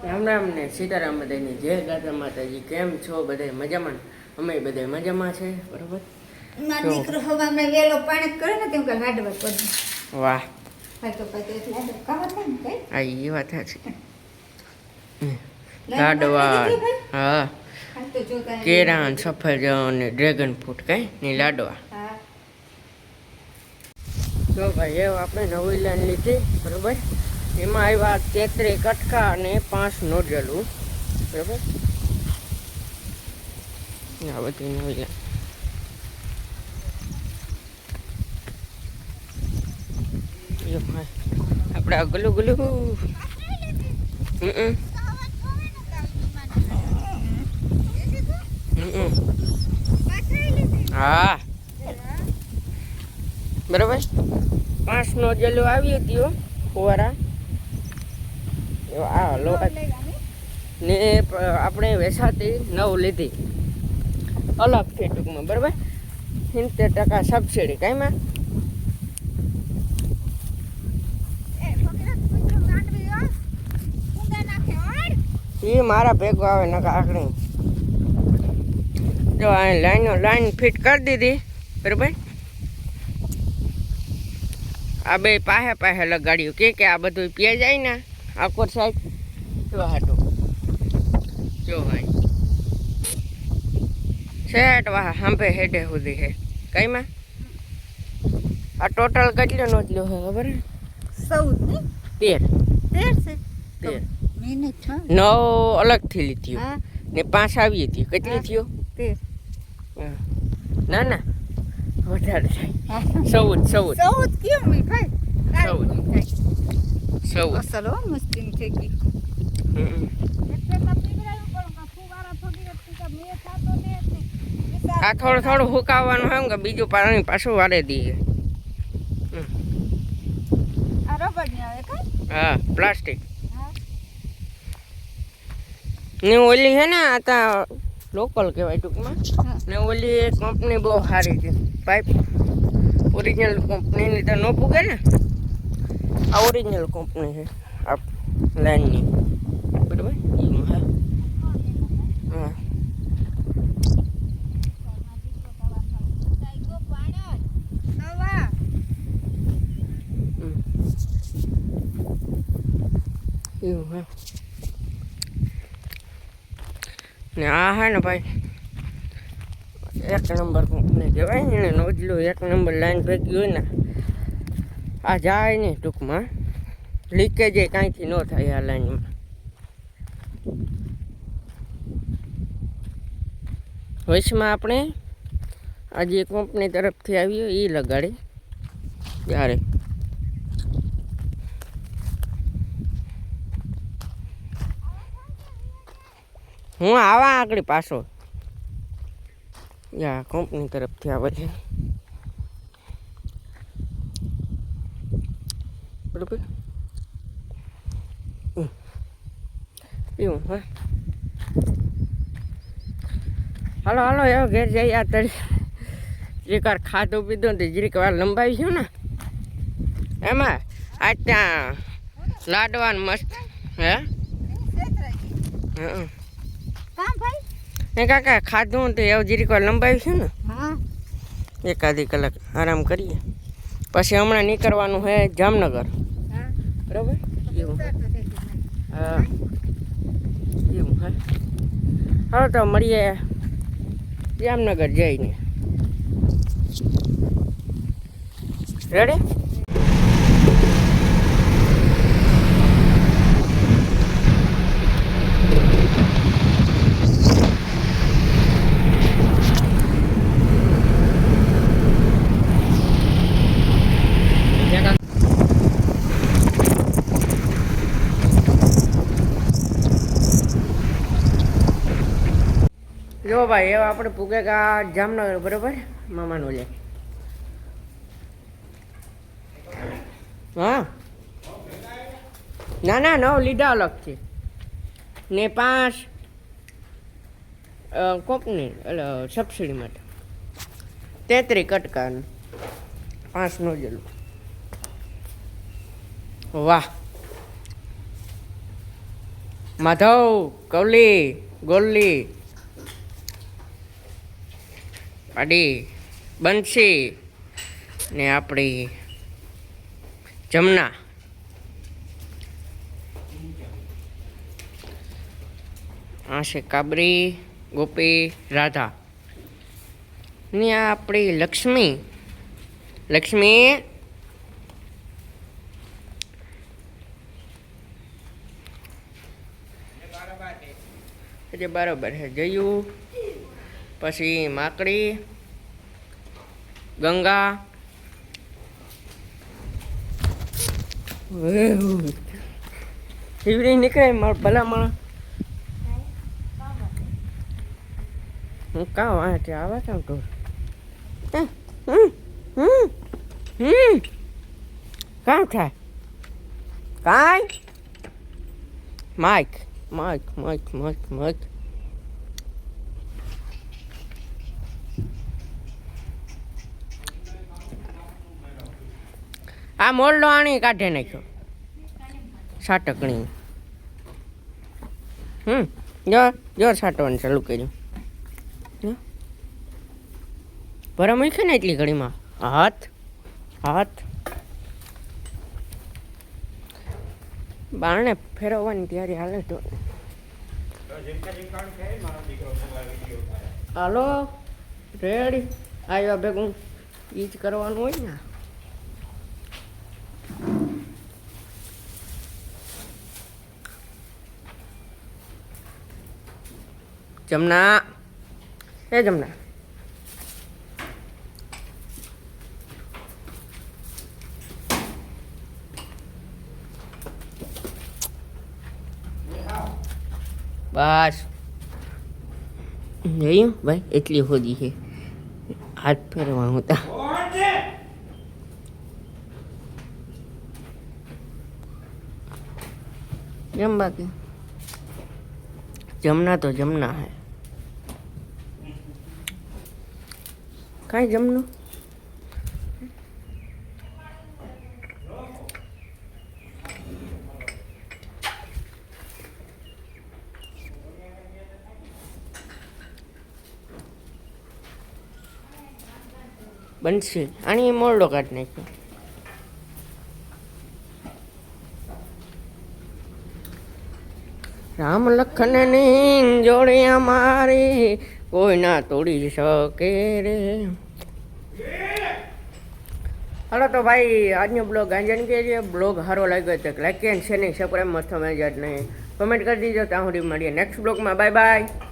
રામ રામ ને સીતારામ બધાની જય દાદા માતાજી. કેમ છો બધા? મજામાં? અમે બધા મજામાં છે. બરોબર. મારો દીકરો હવામાં વેલો પાણી કરે ને તેમ કે લાડવા પડી. વાહ. પાતો એટલે લાડવા ખાવા થાય ને કઈ. હા એ વાત છે. લાડવા. હા. કેરા સફરજન ને ડ્રેગન ફ્રૂટ કઈ ને લાડવા. હા. જો ભાઈ એ આપણે નવી લાઈન લીધી. બરોબર. એમાં આવ્યા 33 કટકા અને 5 નોઝલું. બરાબર. આ બધી નવી લાઈન આપણે આ ગલું ગલું હા બરાબર. 5 નોઝલું આવી હતી ફુવારા. આ લો ને આપણે વેસાતી 9 લીધી અલગથી ટૂંકમાં. બરાબર. 70% સબસિડી કાંઈમાં. એ મારા ભેગો આવે નકા આખણી. જો આ લાઈન ફિટ કરી દીધી. બરાબર. આ બે પાસે લગાડ્યું કે આ બધું પીએ જાય ને આકોર સાઈડ તો હાટું જો ભાઈ સેટ વાહ સાંભે હેડે સુધી હે કઈમાં. આ ટોટલ કેટલો નોંધલ્યો હે ખબર? 13 છે. 9 અલગથી લીધી ને 5 આવી હતી. કેટલી થયો? 13. ના વધારે થાય. 14 કેમ ભાઈ? 14 અસલ હો મુસ્લિમ થઈ ગઈ. આ થોડું હુકાવવાનું હોય કે બીજું પાણી પાછું વાળે દઈએ. આ રબર ની આવે કા? હા પ્લાસ્ટિક ને ઓલી હે ને આ તા લોકલ કહેવાય ટૂંકમાં. ને ઓલી એક કંપની બહુ સારી છે પાઇપ. ઓરિજિનલ કંપનીની તો ન પૂગે ને. આ ઓરિજિનલ કંપની છે આ લાઈનની. બરાબર. હા એવું હે ને આ હે ને ભાઈ 1 નંબર કંપની કહેવાય ને. નોઝલું 1 નંબર લાઈન ભેગી હોય ને આ જાય નહીં ટૂંકમાં. લીકેજ કાંઈથી ન થાય આ લાઈનમાં. વચમાં આપણે આ જે કંપની તરફથી આવ્યું એ લગાડી ત્યારે હું આવા આગળ પાછો. યા કંપની તરફથી આવે છે. બરાબર. એવું હા. હાલો એવો ઘેર જઈ. આ તરી જરીક વાર ખાધું પીધું ને જરીક વાર લંબાવી છે ને એમાં આજ ત્યાં લાડવાનું મસ્ત હે. એ કાકા ખાધું તો એવું જરીક વાર લંબાવી છે ને. એકાદી કલાક આરામ કરીએ પછી હમણાં નીકળવાનું છે જામનગર. બરાબર. એવું હા એવું હા. હવે તો મળીએ જામનગર જઈને. રેડી. જો ભાઈ એવા આપણે પૂગેગા જામનગર. બરાબર. મામાનું લે. હા ના 9 લીધા અલગથી ને 5 કંપની એટલે સબસિડી માટે 33 કટકાનું 5 નોઝલ. વાહ માધવ કવલી ગોલ્લી પાડી બંસી ને આપણી જમના. આ છે કાબરી ગોપી રાધા ને આ આપણી લક્ષ્મી. લક્ષ્મી જે બરાબર છે જયું. પછી માકડી ગંગા એવી નીકળે મારા ભલામણ. હું કાં વાંચે આવે છે તો કાં થાય કાંઈ mic mic mic mic mic. આ મોરલો આણી કાઢે નાખ્યો સાટકણી. જો જો સાટવાનું ચાલુ કર્યું. ભરા મૂકી ને એટલી ઘડીમાં હાથ હાથ બારણે ફેરવવાની તૈયારી હાલે તો હાલો રેડી આવ્યા ભેગું એ જ કરવાનું હોય ને. જમના એ જમના બસ જોયું ભાઈ એટલી હોદી છે હાથ ફેરવાનું હતા. જમ બાકી જમના તો જમના હે કાંઈ જમનું. બનશે આની મોરડો કાઢી નાખ્યો. રામ લખનની જોડે અમારી કોઈ ના તોડી શકે રે. હાલો તો ભાઈ આજનો બ્લોગ ગાંજાની કે છે. બ્લોગ સારો લાગ્યો તો લાઈક એન્ડ શેર નહીં સબસ્ક્રાઈબ મસ્ત મેં જ નહીં કમેન્ટ કરી દીજો. ત્યાં સુધી મળીએ નેક્સ્ટ બ્લોગમાં. Bye bye.